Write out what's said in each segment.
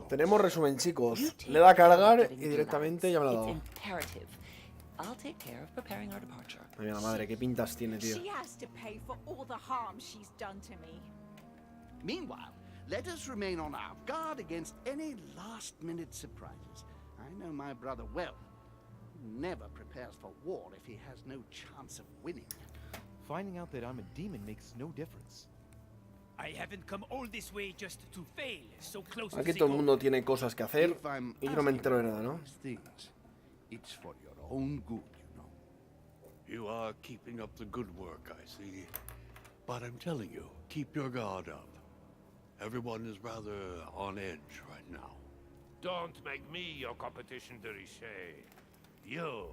Tenemos resumen, chicos. Le da a cargar y directamente ya me lo ha dado. Ay, la madre, qué pintas tiene, tío. Meanwhile, let us remain on our guard against any last-minute surprises. I know my brother well. He never prepares for war if he has no chance of winning. Finding out that I'm a demon makes no difference. I haven't come all this way just to fail, so close. Aquí todo el mundo tiene cosas que hacer y yo no me entero de nada, ¿no? It's for your own good, you know. You are keeping up the good work, I see. But I'm telling you, keep your guard up. Everyone is rather on edge right now. Don't make me your competition de Richer. You,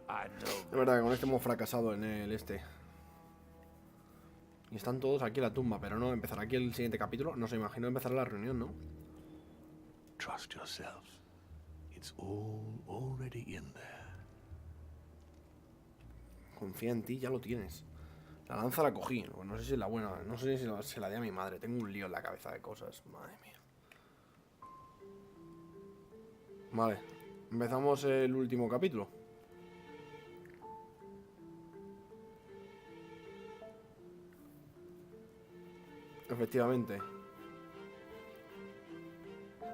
I know. Es verdad que con este hemos fracasado en el este. Y están todos aquí en la tumba, pero no empezará aquí el siguiente capítulo. No se imagino empezar la reunión, ¿no? Trust yourself. It's all already in there. Confía en ti, ya lo tienes. La lanza la cogí. No sé si es la buena. No sé si se la di a mi madre. Tengo un lío en la cabeza de cosas. Madre mía. Vale. Empezamos el último capítulo. Efectivamente.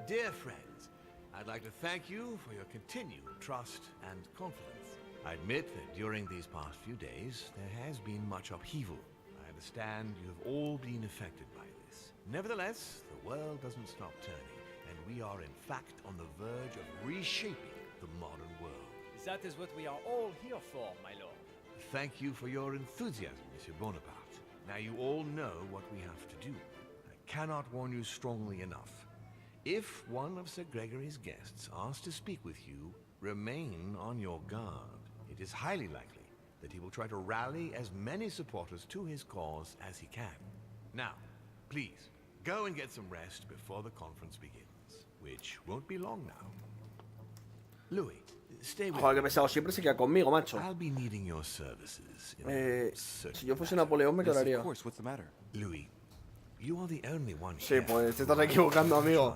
Dear friends, I'd like to thank you for your continued trust and confidence. I admit that during these past few days, there has been much upheaval. I understand you have all been affected by this. Nevertheless, the world doesn't stop turning, and we are in fact on the verge of reshaping the modern world. That is what we are all here for, my lord. Thank you for your enthusiasm, Monsieur Bonaparte. Now you all know what we have to do. I cannot warn you strongly enough. If one of Sir Gregory's guests asks to speak with you, remain on your guard. It is highly likely that he will try to rally as many supporters to his cause as he can. Now, please, go and get some rest before the conference begins, which won't be long now. Louis, stay with Joder, que pesado. Siempre se queda conmigo, macho. I'll be needing your services. Si yo fuese Napoleón me quedaría. Of course, what's the matter? Louis, you are the only one Sí, here. pues te estás equivocando, amigo.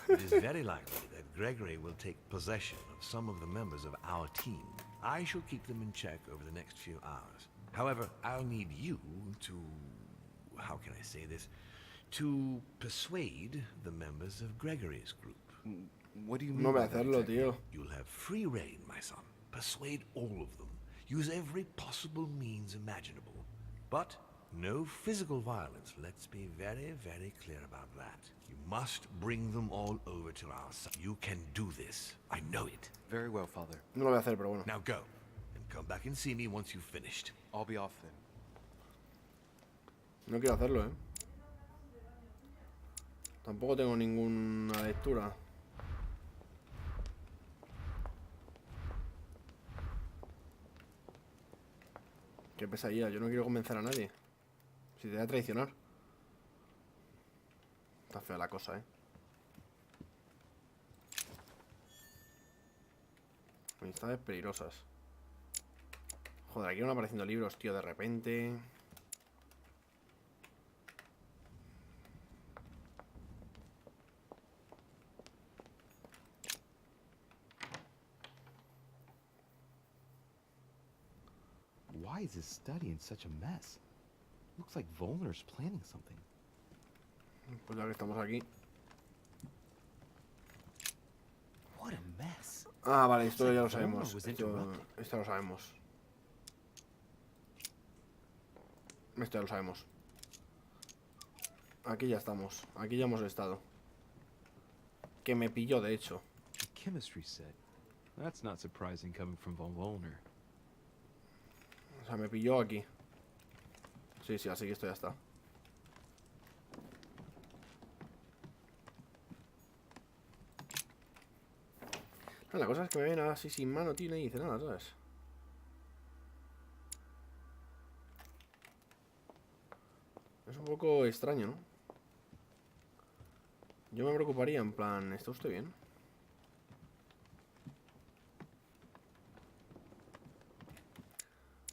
It is very likely that Gregory will take possession of some of the members of our team. I shall keep them in check over the next few hours. However, I'll need you to... how can I say this? To persuade the members of Gregory's group. What do you mean? No voy a by that hacerlo, exactly? tío. You'll have free reign, my son. Persuade all of them. Use every possible means imaginable. But no physical violence. Let's be very, very clear about that. You must bring them all over to our side. You can do this. I know it. Very well, father. No lo voy a hacer, pero bueno. Now go. And come back and see me once you've finished. I'll be off then. No quiero hacerlo, ¿eh? Tampoco tengo ninguna lectura. Qué pesadilla, yo no quiero convencer a nadie. Si te voy a traicionar. Está fea la cosa, ¿eh? Amistades peligrosas. Joder, aquí van apareciendo libros, tío, de repente. Why is this study in such a mess? Looks like Volner's planning something. Pues ya que estamos aquí. What a mess. Ah, vale, esto ya lo sabemos. Esto lo sabemos. Esto ya lo sabemos. Aquí ya estamos. Aquí ya hemos estado. Que me pilló, de hecho. A chemistry set. That's not surprising coming from von Volner. O sea, me pilló aquí. Sí, sí, así que esto ya está. La cosa es que me ven así sin mano, tío, y nadie dice nada, ¿sabes? Es un poco extraño, ¿no? Yo me preocuparía, en plan, ¿está usted bien?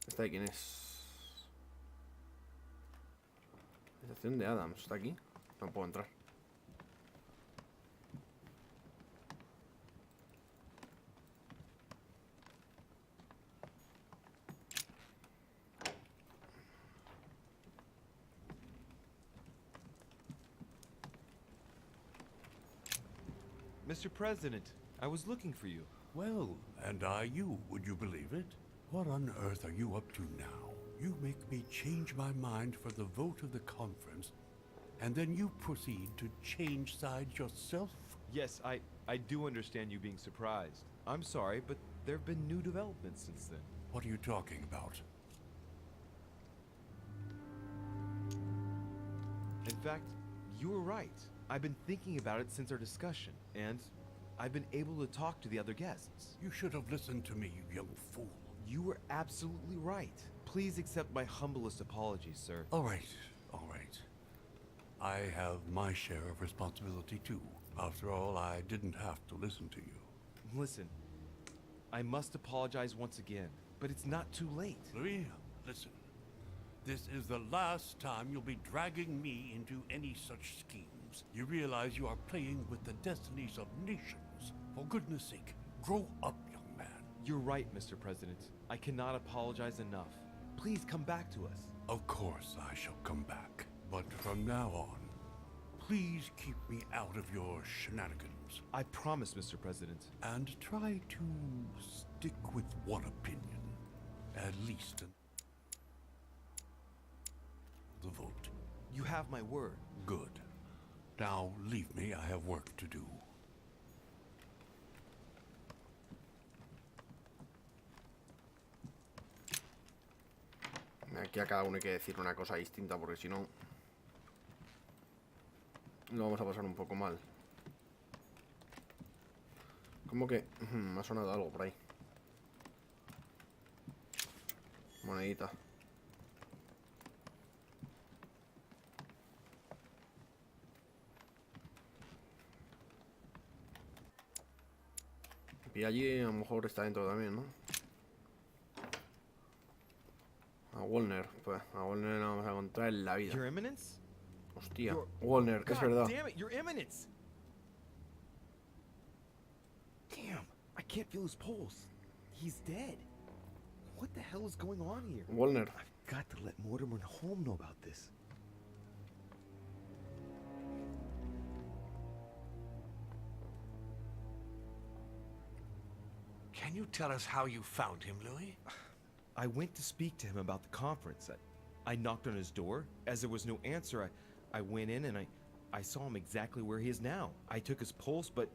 ¿Esta de quién es? Estación de Adams, ¿está aquí? No puedo entrar. Mr. President, I was looking for you. Well, and I you, would you believe it? What on earth are you up to now? You make me change my mind for the vote of the conference, and then you proceed to change sides yourself? Yes, I do understand you being surprised. I'm sorry, but there have been new developments since then. What are you talking about? In fact, you were right. I've been thinking about it since our discussion, and I've been able to talk to the other guests. You should have listened to me, you young fool. You were absolutely right. Please accept my humblest apologies, sir. All right, all right. I have my share of responsibility too. After all, I didn't have to listen to you. Listen, I must apologize once again, but it's not too late. Louis, listen. This is the last time you'll be dragging me into any such schemes. You realize you are playing with the destinies of nations. For goodness sake, grow up, young man. You're right, Mr. President. I cannot apologize enough. Please come back to us. Of course I shall come back. But from now on, please keep me out of your shenanigans. I promise, Mr. President. And try to stick with one opinion. At least the vote. You have my word. Good. Now leave me, I have work to do. Aquí a cada uno hay que decir una cosa distinta, porque si no lo vamos a pasar un poco mal. ¿Cómo que? Me ha sonado algo por ahí. Monedita. Y allí a lo mejor está dentro también, ¿no? A Walner, pues a Walner no vamos a encontrar en la vida. Your Eminence? Hostia, Walner, que es God verdad. damn it, Your Eminence! Damn, I can't feel his pulse. He's dead. What the hell is going on here? Walner. I've got to let Mortimer and Holm know about this. Can you tell us how you found him, Louis? I went to speak to him about the conference. I knocked on his door. As there was no answer, I went in and I saw him exactly where he is now. I took his pulse, but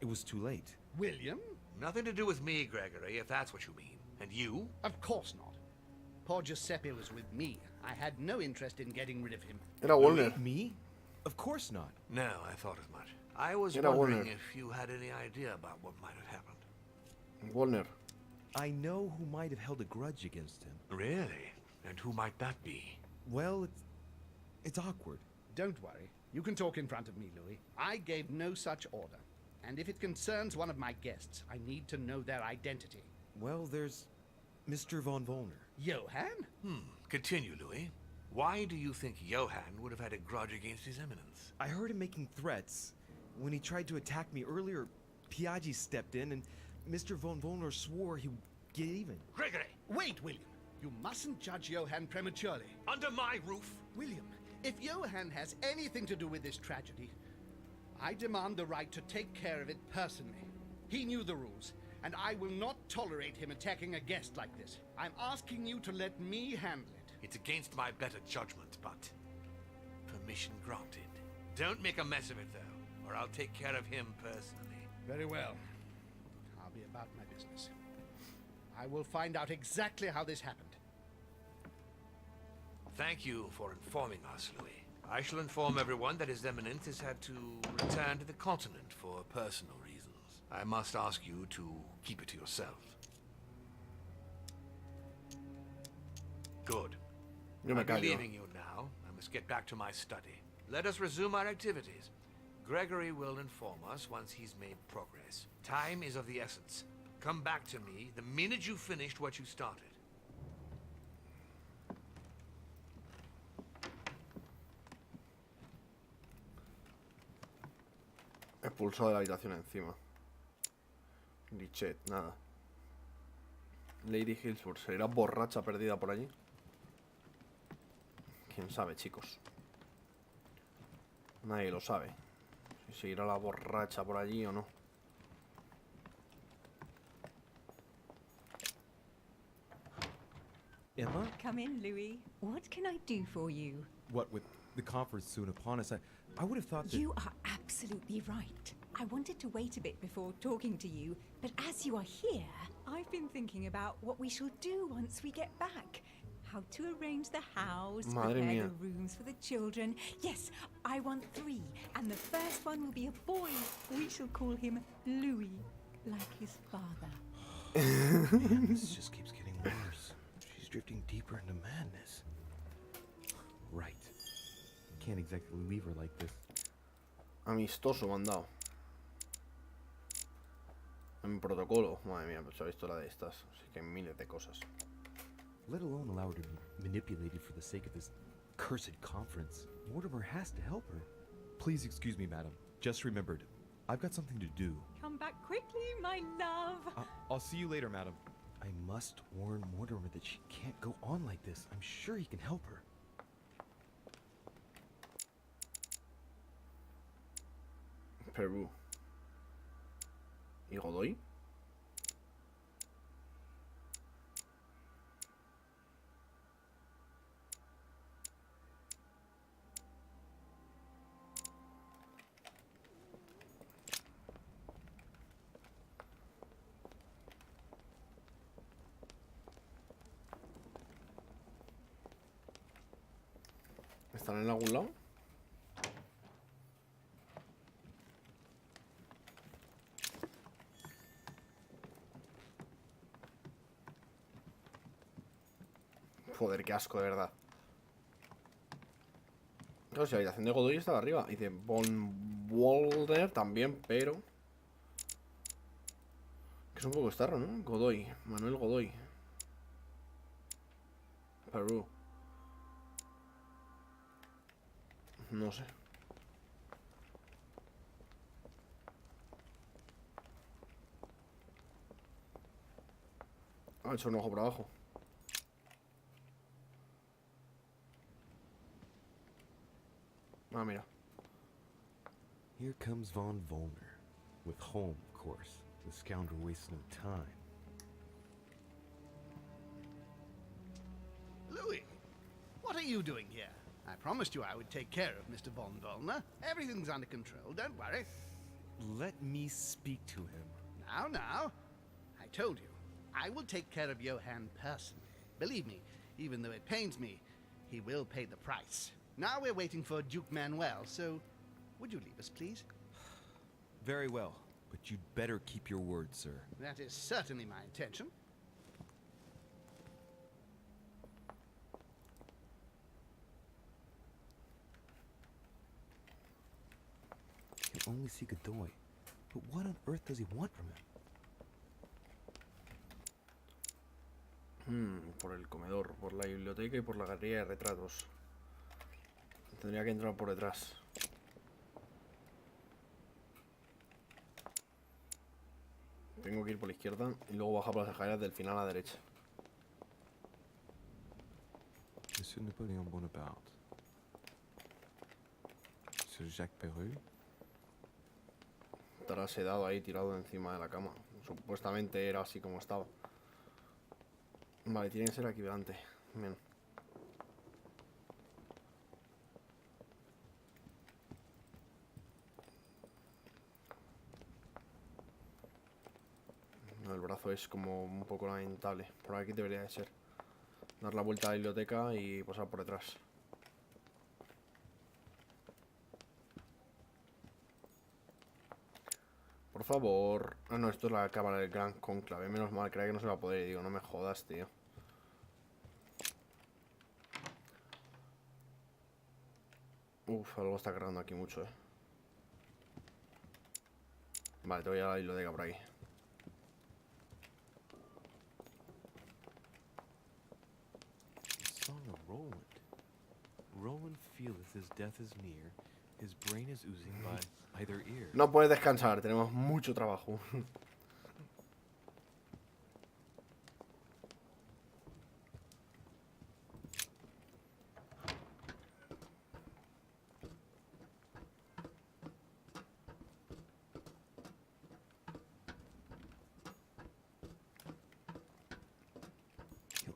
it was too late. William? Nothing to do with me, Gregory, if that's what you mean. And you? Of course not. Poor Giuseppe was with me. I had no interest in getting rid of him. Era Walner. Me? Of course not. No, I thought as much. I was Era wondering Warner. if you had any idea about what might have happened. Walner. I know who might have held a grudge against him. Really? And who might that be? Well, it's awkward. Don't worry. You can talk in front of me, Louis. I gave no such order. And if it concerns one of my guests, I need to know their identity. Well, there's Mr. von Wollner. Johann? Continue, Louis. Why do you think Johann would have had a grudge against His Eminence? I heard him making threats. When he tried to attack me earlier, Piaggi stepped in and Mr. von Wollner swore he would get even. Gregory! Wait, William. You mustn't judge Johann prematurely. Under my roof? William, if Johann has anything to do with this tragedy, I demand the right to take care of it personally. He knew the rules, and I will not tolerate him attacking a guest like this. I'm asking you to let me handle it. It's against my better judgment, but permission granted. Don't make a mess of it, though, or I'll take care of him personally. Very well. I'll be about my business. I will find out exactly how this happened. Thank you for informing us, Louis. I shall inform everyone that His Eminence has had to return to the continent for personal reasons. I must ask you to keep it to yourself. Good. Yo me I'll be callo. leaving you now. I must get back to my study. Let us resume our activities. Gregory will inform us once he's made progress. Time is of the essence. Come back to me the minute you've finished what you started. Expulsado de la habitación encima. Richet, nada. Lady Hillsborough, ¿se irá borracha perdida por allí? Quién sabe, chicos. Nadie lo sabe. Si irá la borracha por allí o no. Emma? Come in, Louis. What can I do for you? What with the conference soon upon us, I would have thought that... You are absolutely right. I wanted to wait a bit before talking to you, but as you are here, I've been thinking about what we shall do once we get back. How to arrange the house, Madre prepare mía. the rooms for the children. Yes, I want 3, and the first one will be a boy. We shall call him Louis, like his father. Man, this just keeps getting worse. She's drifting deeper into madness. Right. Can't exactly leave her like this. Amistoso me han dado. En protocolo. Madre mía, pues se ha visto la de estas. Así que hay miles de cosas. Let alone allow her to be manipulated for the sake of this cursed conference. Mortimer has to help her. Please excuse me, madam. Just remembered. I've got something to do. Come back quickly, my love. I'll see you later, madam. I must warn Mortimer that she can't go on like this. I'm sure he can help her. Perú. ¿Y Godoy? ¿Están en algún lado? Joder, qué asco, de verdad. Claro, si la habitación de Godoy estaba arriba. Y de Von Walder también, pero... Que es un poco estarro, ¿no? Godoy, Manuel Godoy. Perú. No sé. Ha hecho un ojo por abajo. Ah, mira. Here comes Von Vollner. With Holm, of course. The scoundrel wastes no time. Louis, what are you doing here? I promised you I would take care of Mr. Von Vollner. Everything's under control, don't worry. Let me speak to him. Now. I told you, I will take care of Johann personally. Believe me, even though it pains me, he will pay the price. Now we're waiting for Duke Manuel, so would you leave us, please? Very well, but you'd better keep your word, sir. That is certainly my intention. He'll only see Godoy. But what on earth does he want from him? Por el comedor, por la biblioteca y por la galería de retratos. Tendría que entrar por detrás. Tengo que ir por la izquierda y luego bajar por las escaleras del final a la derecha. Monsieur Napoléon Bonaparte. Monsieur Jacques Perru. Estará sedado ahí tirado encima de la cama. Supuestamente era así como estaba. Vale, tiene que ser aquí delante. Bien. No, el brazo es como un poco lamentable. Por aquí debería de ser. Dar la vuelta a la biblioteca y pasar por detrás. Por favor. Ah, no, esto es la cámara del gran conclave. Menos mal, creía que no se va a poder. Y digo, no me jodas, tío. Uf, algo está cargando aquí mucho, Vale, te voy a la biblioteca por aquí. Song of Roland. Roland feeleth his death is near. His brain is oozing by either ear. No puedes descansar, tenemos mucho trabajo.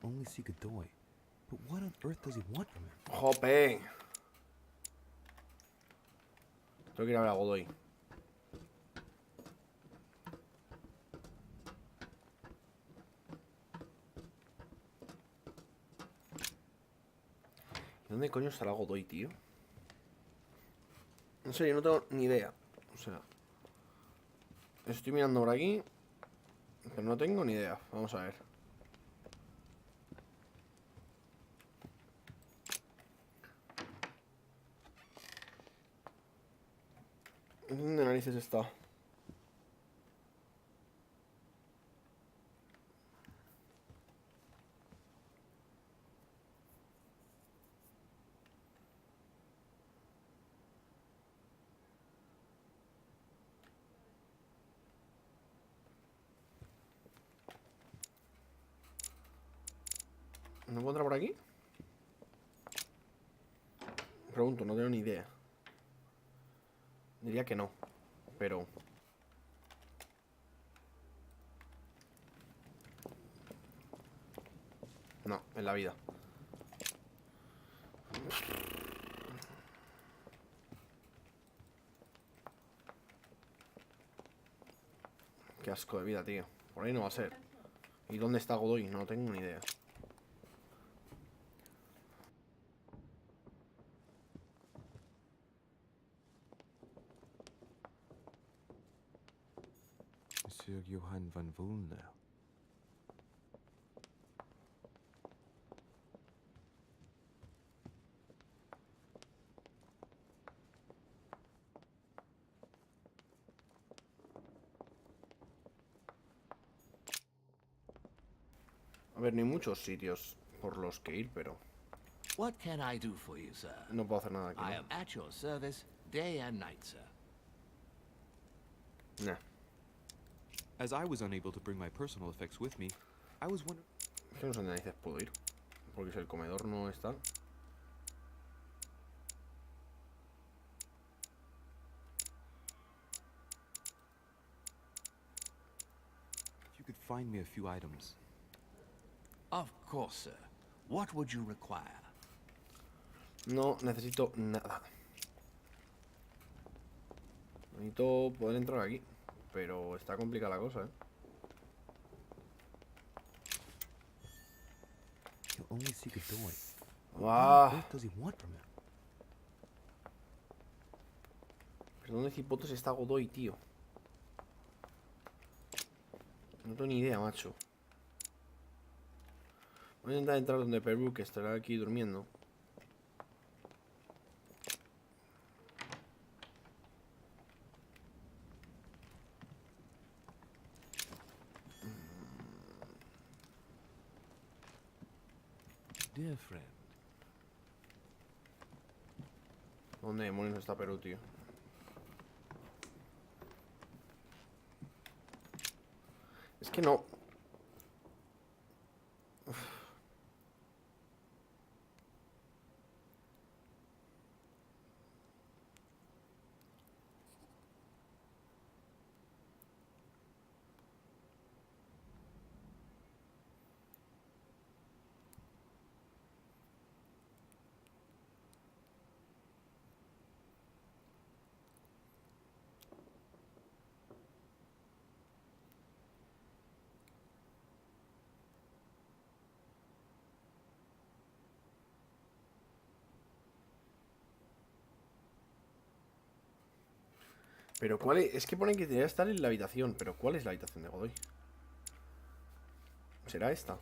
He'll only see Godoy. But what on earth does he want from him? ¡Jope! Tengo que ir a ver a Godoy. ¿Dónde coño estará Godoy, tío? En serio, no tengo ni idea. O sea, estoy mirando por aquí, pero no tengo ni idea. Vamos a ver. ¿Dónde narices está? ¿No encuentra por aquí? Pregunto, no tengo ni idea. Diría que no, pero... No, en la vida. Qué asco de vida, tío. Por ahí no va a ser. ¿Y dónde está Godoy? No tengo ni idea. Monsieur Johann van Vulner. A ver, no hay muchos sitios por los que ir, pero What can I do for you, sir? no puedo hacer nada aquí, I ¿no? am at your service day and night, sir. Nah. As I was unable to bring my personal effects with me, I was wondering... Es que no sé dónde narices puedo ir. Porque si el comedor no está... If you could find me a few items. Of course, sir. What would you require? No necesito nada. Necesito poder entrar aquí. Pero está complicada la cosa, ¿eh? He'll only see Godoy. ¡Ah! What does he want from him? ¿Pero dónde cipotes está Godoy, tío? No tengo ni idea, macho. Voy a intentar entrar donde Perú, que estará aquí durmiendo. Dear friend. ¿Dónde demonios está Perú, tío? Es que no. Pero ¿cuál es? Es que pone que debería estar en la habitación. Pero ¿cuál es la habitación de Godoy? ¿Será esta?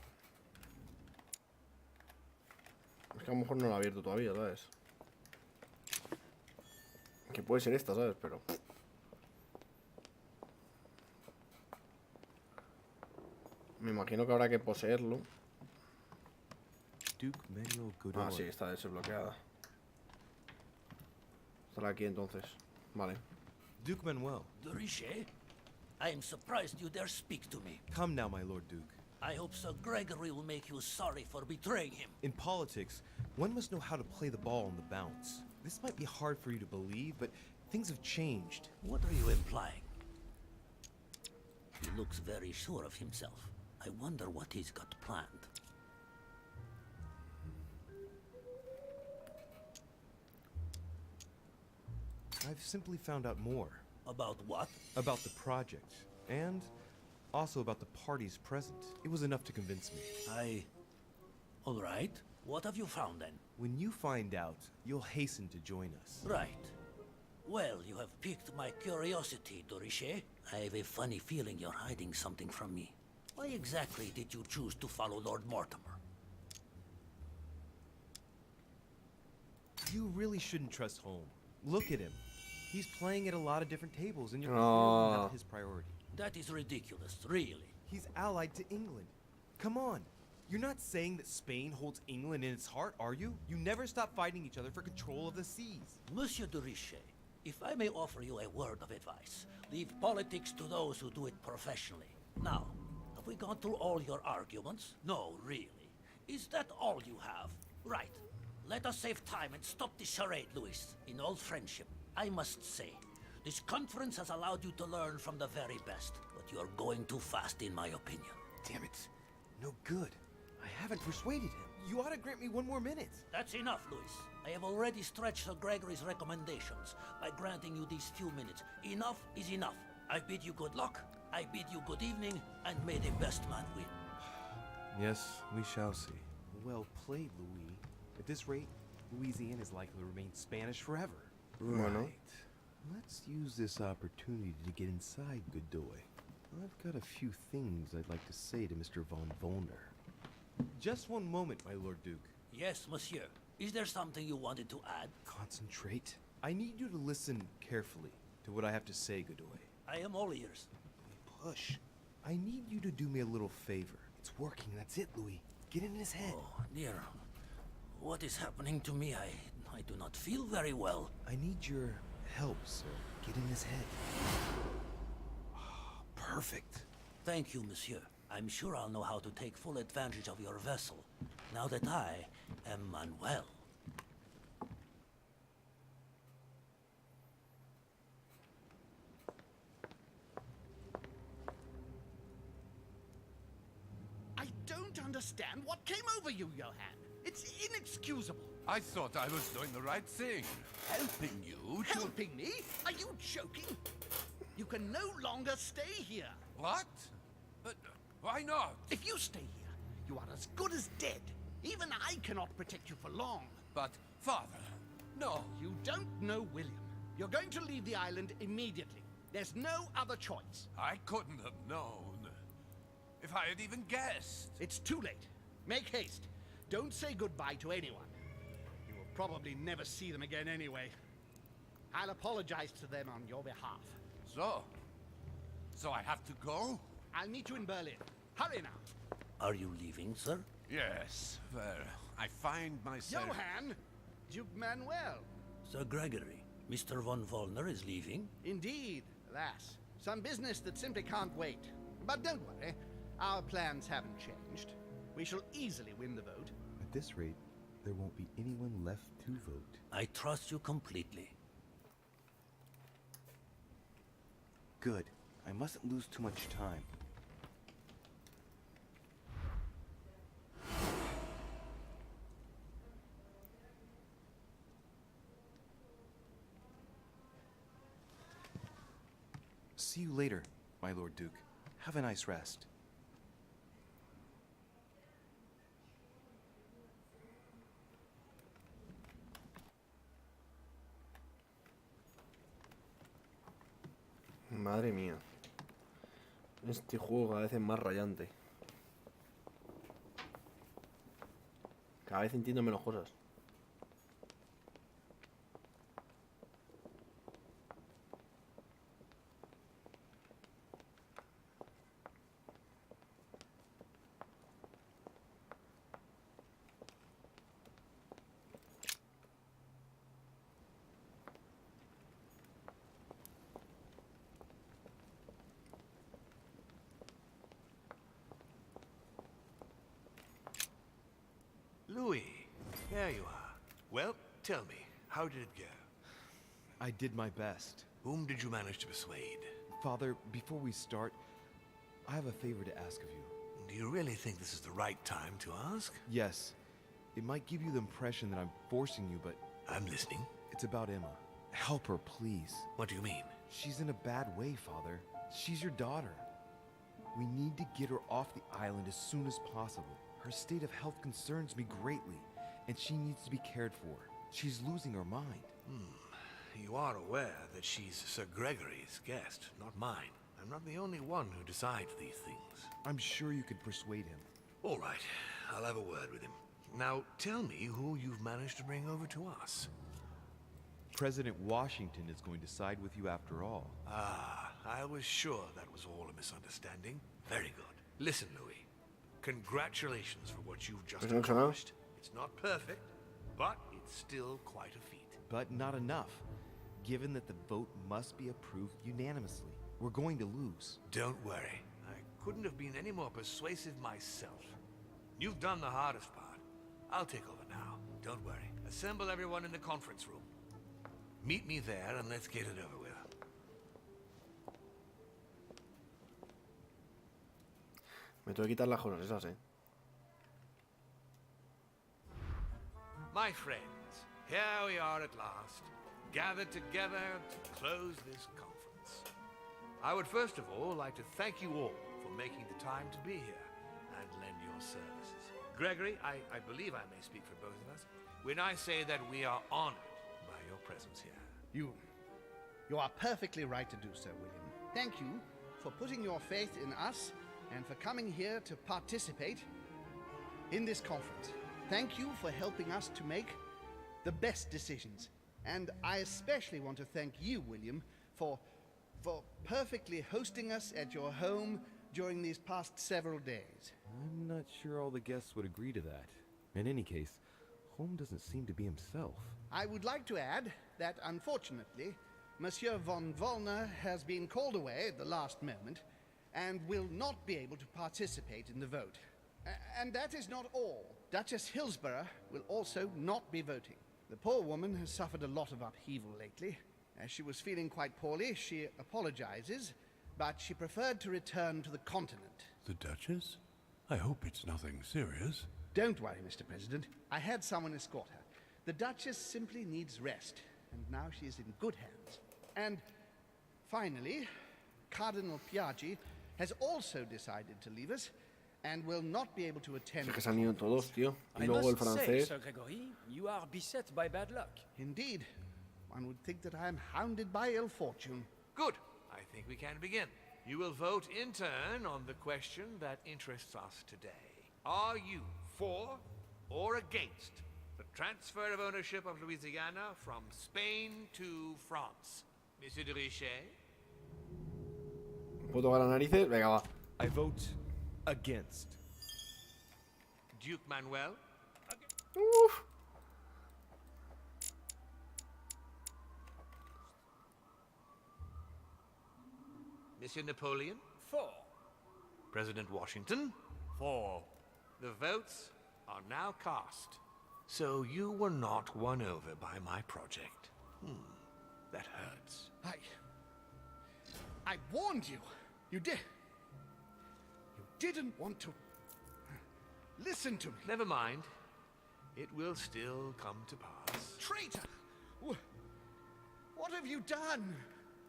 Es que a lo mejor no la he abierto todavía, ¿sabes? Que puede ser esta, ¿sabes? Pero... me imagino que habrá que poseerlo. Duke Manuel Godoy. Ah, sí, está desbloqueada. Estará aquí entonces. Vale. Duke Manuel. De Richet? I am surprised you dare speak to me. Come now, my Lord Duke. I hope Sir Gregory will make you sorry for betraying him. In politics, one must know how to play the ball on the bounce. This might be hard for you to believe, but things have changed. What are you implying? He looks very sure of himself. I wonder what he's got planned. I've simply found out more. About what? About the project, and also about the parties present. It was enough to convince me. All right. What have you found then? When you find out, you'll hasten to join us. Right. Well, you have piqued my curiosity, Richet. I have a funny feeling you're hiding something from me. Why exactly did you choose to follow Lord Mortimer? You really shouldn't trust Holm. Look at him. He's playing at a lot of different tables, and you're clearly not his priority. That is ridiculous, really. He's allied to England. Come on. You're not saying that Spain holds England in its heart, are you? You never stop fighting each other for control of the seas. Monsieur de Richet, if I may offer you a word of advice, leave politics to those who do it professionally. Now, have we gone through all your arguments? No, really. Is that all you have? Right. Let us save time and stop this charade, Louis. In all friendship, I must say, this conference has allowed you to learn from the very best, but you are going too fast in my opinion. Damn it. No good. I haven't persuaded him. You ought to grant me one more minute. That's enough, Louis. I have already stretched Sir Gregory's recommendations by granting you these few minutes. Enough is enough. I bid you good luck, I bid you good evening, and may the best man win. Yes, we shall see. Well played, Louis. At this rate, Louisiana is likely to remain Spanish forever. Right. Let's use this opportunity to get inside Godoy. I've got a few things I'd like to say to Mr. von Volner. Just one moment, my Lord Duke. Yes, monsieur. Is there something you wanted to add? Concentrate. I need you to listen carefully to what I have to say, Godoy. I am all ears. Push. I need you to do me a little favor. It's working, that's it, Louis. Get in his head. Oh, dear. What is happening to me? I do not feel very well. I need your help, sir. Get in his head. Perfect. Thank you, monsieur. I'm sure I'll know how to take full advantage of your vessel, now that I am Manuel. I don't understand what came over you, Johann. It's inexcusable. I thought I was doing the right thing. Helping you to... Helping me? Are you joking? You can no longer stay here. What? But why not? If you stay here, you are as good as dead. Even I cannot protect you for long. But, Father, no. You don't know William. You're going to leave the island immediately. There's no other choice. I couldn't have known. If I had even guessed. It's too late. Make haste. Don't say goodbye to anyone. You will probably never see them again anyway. I'll apologize to them on your behalf. So I have to go? I'll meet you in Berlin. Hurry now. Are you leaving, sir? Yes. Well, I find myself... Johann! Duke Manuel. Sir Gregory, Mr. von Volner is leaving? Indeed, alas. Some business that simply can't wait. But don't worry. Our plans haven't changed. We shall easily win the vote. At this rate, there won't be anyone left to vote. I trust you completely. Good. I mustn't lose too much time. See you later, my Lord Duke. Have a nice rest. Madre mía. Este juego cada vez es más rayante. Cada vez entiendo menos cosas. Louis, there you are. Well, tell me, how did it go? I did my best. Whom did you manage to persuade? Father, before we start, I have a favor to ask of you. Do you really think this is the right time to ask? Yes. It might give you the impression that I'm forcing you, but... I'm listening. It's about Emma. Help her, please. What do you mean? She's in a bad way, Father. She's your daughter. We need to get her off the island as soon as possible. Her state of health concerns me greatly, and she needs to be cared for. She's losing her mind. You are aware that she's Sir Gregory's guest, not mine. I'm not the only one who decides these things. I'm sure you could persuade him. All right, I'll have a word with him. Now, tell me who you've managed to bring over to us. President Washington is going to side with you after all. Ah, I was sure that was all a misunderstanding. Very good. Listen, Louis. Congratulations for what you've just accomplished. It's not perfect, but it's still quite a feat. But not enough, given that the vote must be approved unanimously. We're going to lose. Don't worry. I couldn't have been any more persuasive myself. You've done the hardest part. I'll take over now. Don't worry. Assemble everyone in the conference room. Meet me there and let's get it over with. Me tengo que quitar las cosas esas, My friends, here we are at last, gathered together to close this conference. I would first of all like to thank you all for making the time to be here and lend your services. Gregory, I believe I may speak for both of us when I say that we are honored by your presence here. You are perfectly right to do so, William. Thank you for putting your faith in us and for coming here to participate in this conference. Thank you for helping us to make the best decisions. And I especially want to thank you, William, for perfectly hosting us at your home during these past several days. I'm not sure all the guests would agree to that. In any case, Holm doesn't seem to be himself. I would like to add that, unfortunately, Monsieur von Wollner has been called away at the last moment and will not be able to participate in the vote. And that is not all. Duchess Hillsborough will also not be voting. The poor woman has suffered a lot of upheaval lately. As she was feeling quite poorly, she apologizes, but she preferred to return to the continent. The Duchess? I hope it's nothing serious. Don't worry, Mr. President. I had someone escort her. The Duchess simply needs rest, and now she is in good hands. And finally, Cardinal Piaggi has also decided to leave us and will not be able to attend. Es que se han ido todos, tío. Y I luego el must say, francés. Sir Gregory, you are beset by bad luck. Indeed. One would think that I am hounded by ill fortune. Good. I think we can begin. You will vote in turn on the question that interests us today. Are you for or against the transfer of ownership of Louisiana from Spain to France? Monsieur de Richet? ¿Puedo tocar las narices? Venga, va. I vote against. Duke Manuel? Uf. Monsieur Napoleon? For. President Washington? For. The votes are now cast. So you were not won over by my project. That hurts. I warned you. You didn't want to listen to me. Never mind. It will still come to pass. Traitor! What have you done?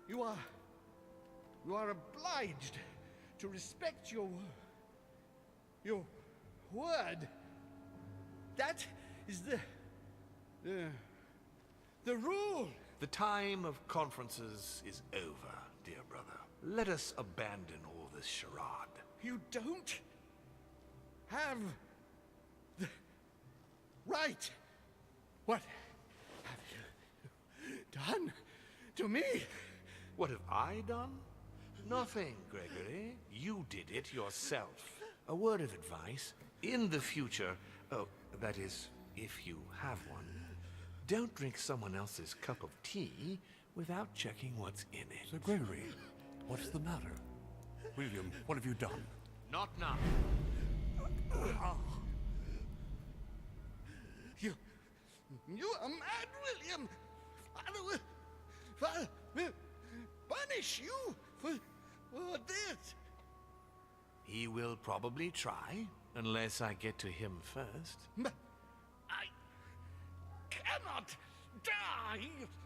You are obliged to respect your word. That is the rule. The time of conferences is over, dear brother. Let us abandon all this charade. You don't have the right. What have you done to me? What have I done? Nothing, Gregory. You did it yourself. A word of advice. In the future, that is, if you have one, don't drink someone else's cup of tea without checking what's in it. Sir Gregory, what's the matter? William, what have you done? Not now. You are mad, William. Father will punish you for this. He will probably try, unless I get to him first. But I cannot die.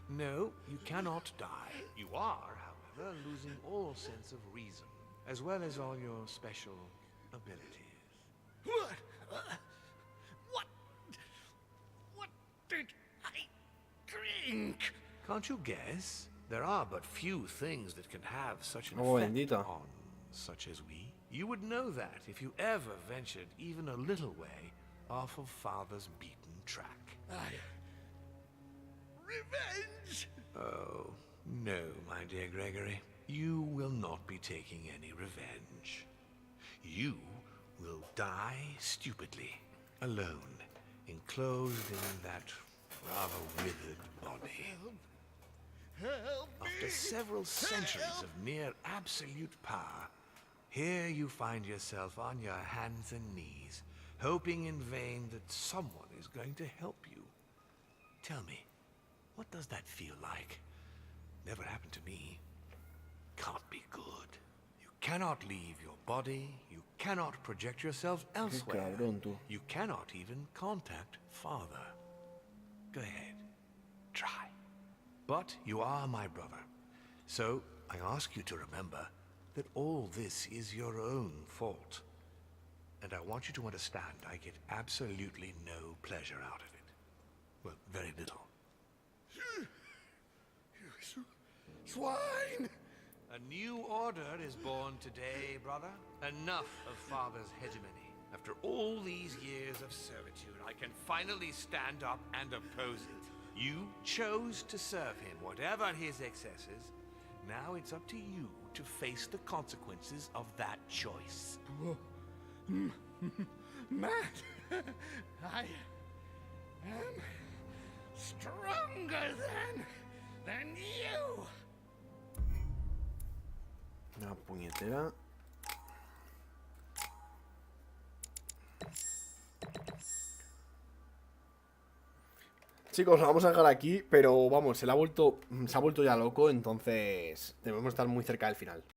No, you cannot die. You are, however, losing all sense of reason, as well as all your special abilities. What did I drink? Can't you guess? There are but few things that can have such an Oh, effect bendita. on such as we. You would know that if you ever ventured even a little way off of Father's beaten track. Revenge! Oh, no, my dear Gregory. You will not be taking any revenge. You will die stupidly, alone, enclosed in that rather withered body. Help After me! several centuries of near absolute power, here you find yourself on your hands and knees, hoping in vain that someone is going to help you. Tell me, what does that feel like? Never happened to me. Can't be good. You cannot leave your body, you cannot project yourself elsewhere. cabrón, tú. You cannot even contact Father. Go ahead, try. But you are my brother, so I ask you to remember that all this is your own fault. And I want you to understand I get absolutely no pleasure out of it. Well, very little. You swine! A new order is born today, brother. Enough of Father's hegemony. After all these years of servitude, I can finally stand up and oppose it. You chose to serve him, whatever his excesses. Now it's up to you to face the consequences of that choice. Matt, I am stronger than you. Una puñetera. Chicos, lo vamos a dejar aquí, pero vamos, se ha vuelto ya loco, entonces debemos estar muy cerca del final.